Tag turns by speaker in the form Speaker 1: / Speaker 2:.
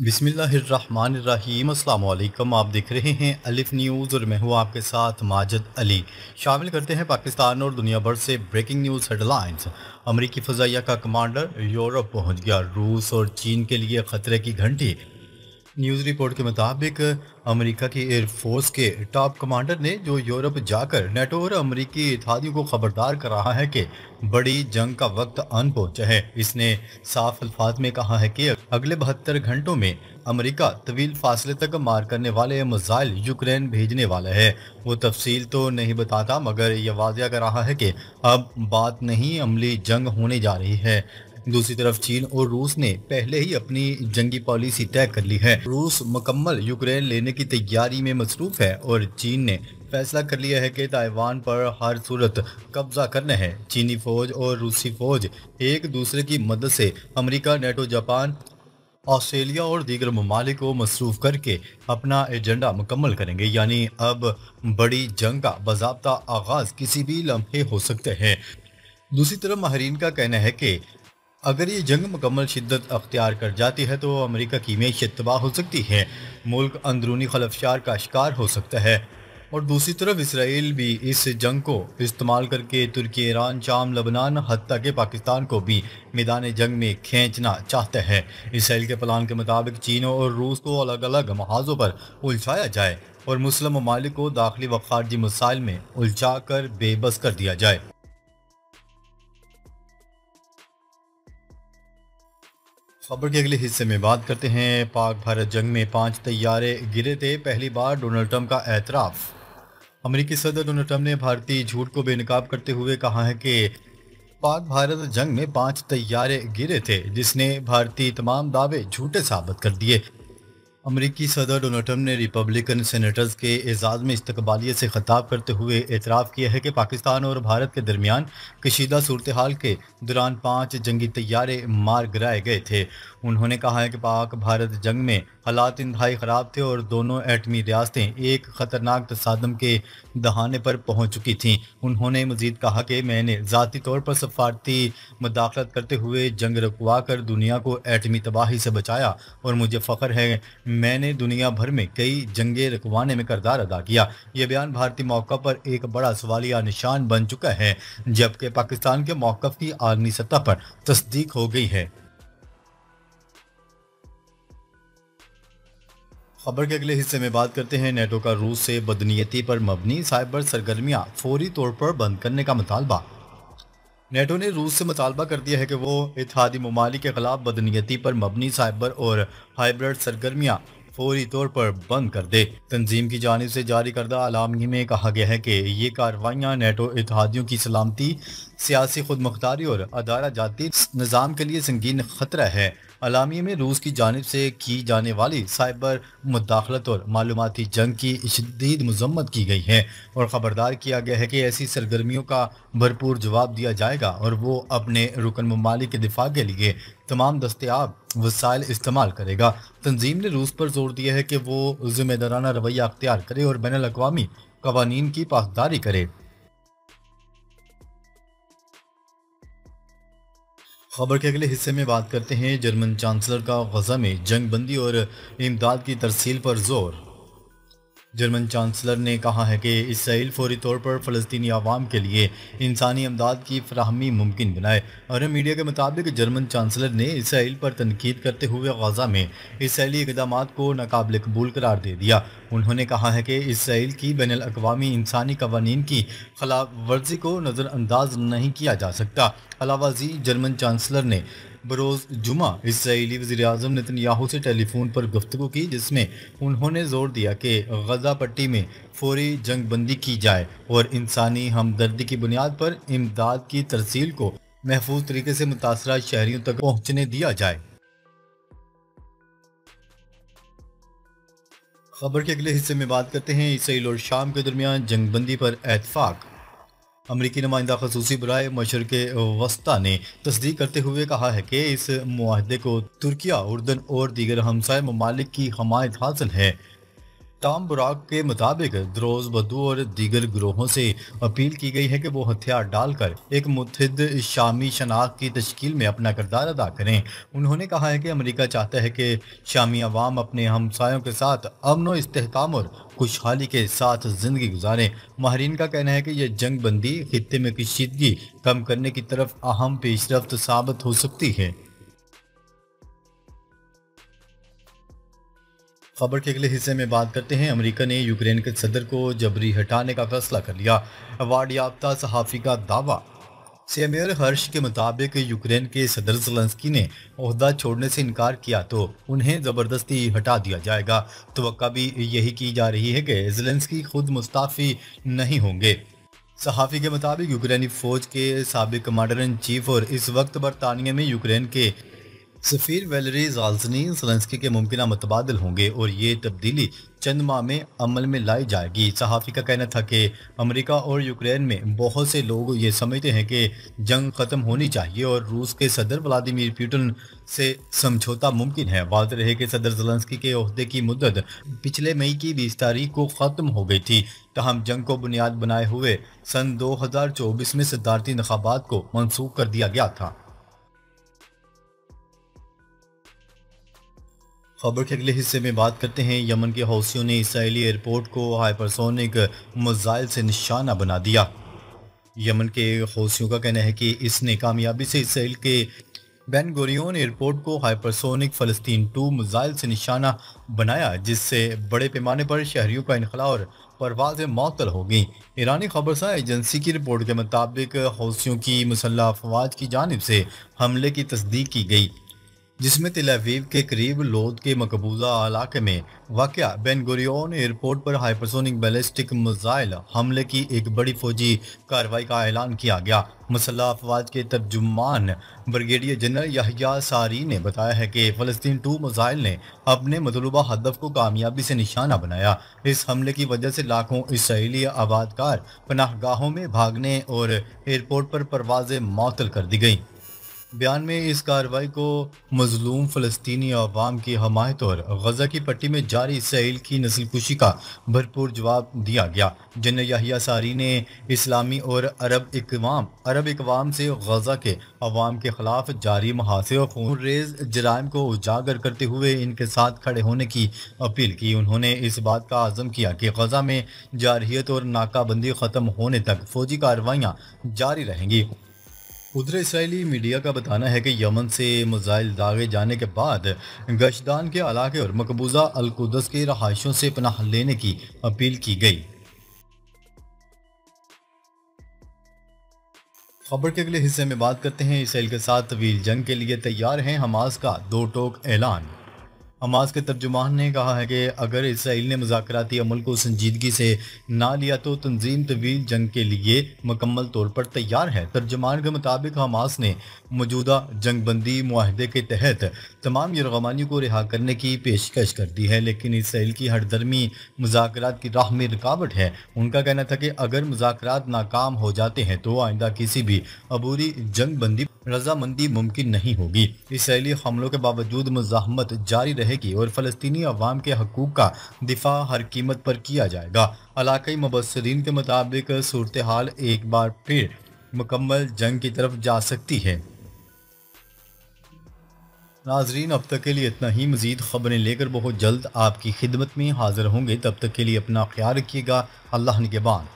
Speaker 1: बिस्मिल्लाहिर्रहमानिर्रहीम। अस्सलाम वालेकुम। आप देख रहे हैं अलिफ न्यूज़ और मैं हूँ आपके साथ माजिद अली। शामिल करते हैं पाकिस्तान और दुनिया भर से ब्रेकिंग न्यूज़ हेडलाइंस। अमरीकी फ़ज़ाइया का कमांडर यूरोप पहुँच गया, रूस और चीन के लिए ख़तरे की घंटी। न्यूज़ रिपोर्ट के मुताबिक अमेरिका की एयर फोर्स के टॉप कमांडर ने जो यूरोप जाकर नेटो और अमेरिकी इत्तेहादियों को खबरदार कर रहा है कि बड़ी जंग का वक्त आन पहुंचा है। इसने साफ अल्फाज में कहा है कि अगले 72 घंटों में अमेरिका तवील फासले तक मार करने वाले मिसाइल यूक्रेन भेजने वाला है। वो तफसील तो नहीं बताता, मगर यह वाज़िया कर रहा है कि अब बात नहीं अमली जंग होने जा रही है। दूसरी तरफ चीन और रूस ने पहले ही अपनी जंगी पॉलिसी तय कर ली है। रूस मुकम्मल यूक्रेन लेने की तैयारी में मसरूफ है और चीन ने फैसला कर लिया है कि ताइवान पर हर सूरत कब्जा करना है। चीनी फौज और रूसी फौज एक दूसरे की मदद से अमेरिका, नेटो, जापान, ऑस्ट्रेलिया और दीगर ममालिक को मसरूफ करके अपना एजेंडा मुकम्मल करेंगे। यानी अब बड़ी जंग का बाज़ाब्ता आगाज किसी भी लम्हे हो सकते हैं। दूसरी तरफ माहिरीन का कहना है कि अगर ये जंग मुकम्मल शिद्दत अख्तियार कर जाती है तो अमेरिका की मैशियत तबाह हो सकती है, मुल्क अंदरूनी खलफशार का शिकार हो सकता है। और दूसरी तरफ इसराइल भी इस जंग को इस्तेमाल करके तुर्की, ईरान, शाम, लबनान, हत्ता के पाकिस्तान को भी मैदान जंग में खींचना चाहता है। इसराइल के प्लान के मुताबिक चीन और रूस को अलग अलग महाजों पर उलझाया जाए और मुस्लिम ममालिक को दाखिली व खारजी मसाइल में उलझा कर बेबस कर दिया जाए। खबर के अगले हिस्से में बात करते हैं। पाक भारत जंग में 5 तैयारे गिरे थे, पहली बार डोनाल्ड ट्रंप का एतराफ़। अमेरिकी सदर डोनाल्ड ट्रंप ने भारतीय झूठ को बेनकाब करते हुए कहा है कि पाक भारत जंग में 5 तैयारे गिरे थे, जिसने भारतीय तमाम दावे झूठे साबित कर दिए। अमेरिकी सदर डोनाल्ड ट्रंप ने रिपब्लिकन सेनेटर्स के एजाज में इस्तकबालियत से खिताब करते हुए एतराफ़ किया है कि पाकिस्तान और भारत के दरमियान कशीदा सूरत हाल के दौरान 5 जंगी तैयारे मार गिराए गए थे। उन्होंने कहा है कि पाक भारत जंग में हालात इंतहाई ख़राब थे और दोनों एटमी रियासतें एक ख़तरनाक तसादम के दहाने पर पहुँच चुकी थीं। उन्होंने मज़ीद कहा कि मैंने ज़ाती तौर पर सफारती मुदाखलत करते हुए जंग रुकवा कर दुनिया को एटमी तबाही से बचाया और मुझे फ़ख्र है मैंने दुनिया भर में कई जंगें रुकवाने में किरदार अदा किया। यह बयान भारतीय मौक़िफ़ पर एक बड़ा सवालिया निशान बन चुका है, जबकि पाकिस्तान के मौक़िफ़ की आलमी सतह पर तस्दीक हो गई है। खबर के अगले हिस्से में बात करते हैं। नेटो का रूस से बदनीयती पर मबनी साइबर सरगर्मियां फौरी तौर पर बंद करने का मुतालबा। नेटो ने रूस से मुतालबा कर दिया है कि वो इत्तेहादी ममालिक के खिलाफ बदनीयती पर मबनी साइबर और हाइब्रिड सरगर्मियां फौरी तौर पर बंद कर दे। तंजीम की जानिब से जारी करदा अलामी में कहा गया है कि ये कार्रवाइयाँ नेटो इत्तेहादियों की सलामती, सियासी खुद मुख्तारी और अदारा जाती निज़ाम के लिए संगीन खतरा है। अलामी में रूस की जानिब से की जाने वाली साइबर मुदाखलत और मालूमाती जंग की शदीद मजम्मत की गई है और ख़बरदार किया गया है कि ऐसी सरगर्मियों का भरपूर जवाब दिया जाएगा और वो अपने रुकन ममालिक के दिफा के लिए तमाम दस्तयाब वसाइल इस्तेमाल करेगा। तंजीम ने रूस पर जोर दिया है कि वो जिम्मेदाराना रवैया अख्तियार करे और बैनुल अक़वामी कवानीन की पासदारी करे। खबर के अगले हिस्से में बात करते हैं। जर्मन चांसलर का गजा में जंग बंदी और इमदाद की तरसील पर जोर। जर्मन चांसलर ने कहा है कि इसराइल फौरी तौर पर फ़लस्तीनी आवाम के लिए इंसानी इमदाद की फराहमी मुमकिन बनाए। अरब मीडिया के मुताबिक जर्मन चांसलर ने इसराइल पर तनकीद करते हुए गजा में इसराइली इक़दामात को नाकाबिल कबूल करार दे दिया। उन्होंने कहा है कि इसराइल की बैनुल अक़वामी इंसानी कवानीन की खिलाफ वर्जी को नज़रअंदाज नहीं किया जा सकता। अलावाज़ी जर्मन चांसलर ने बरोज़ जुमा इसराइली वज़ीर-ए-आज़म नेतन्याहू से टेलीफोन पर गुफ्तगू की, जिसमें उन्होंने जोर दिया कि गजा पट्टी में फौरी जंग बंदी की जाए और इंसानी हमदर्दी की बुनियाद पर इमदाद की तरसील को महफूज तरीके से मुतासरा शहरियों तक पहुँचने दिया जाए। खबर के अगले हिस्से में बात करते हैं। इसराइल और शाम के दरमियान जंग बंदी पर इत्तेफाक। अमरीकी नुमाइंदा खसूसी बराए मशरिक़ वस्ता ने तस्दीक करते हुए कहा है कि इस मुआहदे को तुर्किया, उर्दन और दीगर हमसाय ममालिक की हमायत हासिल है। टॉम बुराक के मुताबिक द्रोज बदू और दीगर ग्रोहों से अपील की गई है कि वो हथियार डालकर एक मुत्तहिद शामी शनाख्त की तश्कील में अपना किरदार अदा करें। उन्होंने कहा है कि अमेरिका चाहता है कि शामी अवाम अपने हमसायों के साथ अमन व इस्तेहकाम और खुशहाली के साथ ज़िंदगी गुजारें। माहरीन का कहना है कि यह जंग बंदी खित्ते में कशीदगी कम करने की तरफ अहम पेशरफ्त साबित हो सकती है। खबर के अगले हिस्से में बात करते हैं। अमेरिका ने यूक्रेन के सदर को जबरी हटाने का फैसला कर लिया। अवार्ड याफ्ता सहाफ़ी का दावा। सेम्यूर हर्ष के मुताबिक यूक्रेन के सदर ज़ेलेंस्की ने ओहदा छोड़ने से इनकार किया तो उन्हें ज़बरदस्ती हटा दिया जाएगा। तवक्का भी यही की जा रही है कि ज़ेलेंस्की खुद मुस्ताफ़ी नहीं होंगे। सहाफ़ी के मुताबिक यूक्रेनी फ़ौज के साबिक कमांडर इन चीफ और इस वक्त बरतानिया में यूक्रेन के सफ़ीर वैलेरी ज़ाल्ज़नी ज़ेलेंस्की के मुमकिन मुतबादल होंगे और ये तब्दीली चंद माह में अमल में लाई जाएगी। सहाफ़ी का कहना था कि अमेरिका और यूक्रेन में बहुत से लोग ये समझते हैं कि जंग ख़त्म होनी चाहिए और रूस के सदर व्लादिमीर पुतिन से समझौता मुमकिन है। वाज़ेह रहे कि सदर ज़ेलेंस्की के ओहदे की मुद्दत पिछले मई की 20 तारीख को ख़त्म हो गई थी। तहम जंग को बुनियाद बनाए हुए सन 2024 में सदारती इंतखाबात को मनसूख कर दिया गया था। खबर के अगले हिस्से में बात करते हैं। यमन के हौसियों ने इसराइली एयरपोर्ट को हाइपरसोनिक मिसाइल से निशाना बना दिया। यमन के हौसियों का कहना है कि इसने कामयाबी से इसराइल के बेन गुरियोन एयरपोर्ट को हाइपरसोनिक फ़लस्तीन 2 मिसाइल से निशाना बनाया, जिससे बड़े पैमाने पर शहरियों का इनखला और परवाज़ें मअतल हो गईं। ईरानी खबरसां एजेंसी की रिपोर्ट के मुताबिक हौसियों की मुसल्लह अफवाज की जानिब से हमले की तस्दीक की गई, जिसमें तेल अवीव के करीब लोद के मकबूजा इलाके में वाक़या बेन गुरियोन एयरपोर्ट पर हाइपरसोनिक बैलिस्टिक मिसाइल हमले की एक बड़ी फौजी कार्रवाई का ऐलान किया गया। मुसल्लह अफवाज के तर्जुमान ब्रिगेडियर जनरल याह्या सारी ने बताया है कि फ़लस्तीन 2 मिसाइल ने अपने मतलूबा हदफ को कामयाबी से निशाना बनाया। इस हमले की वजह से लाखों इसराइली आबादकार पनाहगाहों में भागने और एयरपोर्ट पर परवाज़ें मअतल कर दी गईं। बयान में इस कार्रवाई को मजलूम फ़लस्तीनी अवाम की हमायत और गजा की पट्टी में जारी इसराइल की नस्लकुशी का भरपूर जवाब दिया गया। जनरल याह्या सारी ने इस्लामी और अरब इकवाम से गजा के अवाम के खिलाफ जारी महासे और खूनरेज जराइम को उजागर करते हुए इनके साथ खड़े होने की अपील की। उन्होंने इस बात का आज़म किया कि गजा में जारहियत और नाकाबंदी ख़त्म होने तक फौजी कार्रवाइयाँ जारी रहेंगी। उधर इसराइली मीडिया का बताना है कि यमन से मिसाइल दागे जाने के बाद गशदान के इलाके और मकबूजा अल-कुद्स के रहायशों से पनाह लेने की अपील की गई। खबर के अगले हिस्से में बात करते हैं। इसराइल के साथ तवील जंग के लिए तैयार हैं हमास का दो टोक ऐलान। हमास के तर्जुमान ने कहा है कि अगर इसराइल ने मुज़ाकराती अमल को संजीदगी से ना लिया तो तंजीम तवील जंग के लिए मुकम्मल तौर पर तैयार है। तर्जुमान के मुताबिक हमास ने मौजूदा जंग बंदी मुआहदे के तहत तमाम यरगमानियों को रिहा करने की पेशकश कर दी है, लेकिन इसराइल की हरदर्मी मुज़ाकरात की राह में रुकावट है। उनका कहना था कि अगर मुज़ाकरात नाकाम हो जाते हैं तो आइंदा किसी भी अबूरी जंग बंदी रजामंदी मुमकिन नहीं होगी। इसराइली हमलों के बावजूद मुज़ाहमत जारी रहेगी और फ़लस्तीनी अवाम के हकूक़ का दिफा हर कीमत पर किया जाएगा। इलाकाई मुबस्सिरीन के मुताबिक सूरत हाल एक बार फिर मुकम्मल जंग की तरफ जा सकती है। नाजरीन, अब तक के लिए इतना ही। मज़ीद ख़बरें लेकर बहुत जल्द आपकी खिदमत में हाजिर होंगे। तब तक के लिए अपना ख्याल रखिएगा। अल्लाह निगहबान।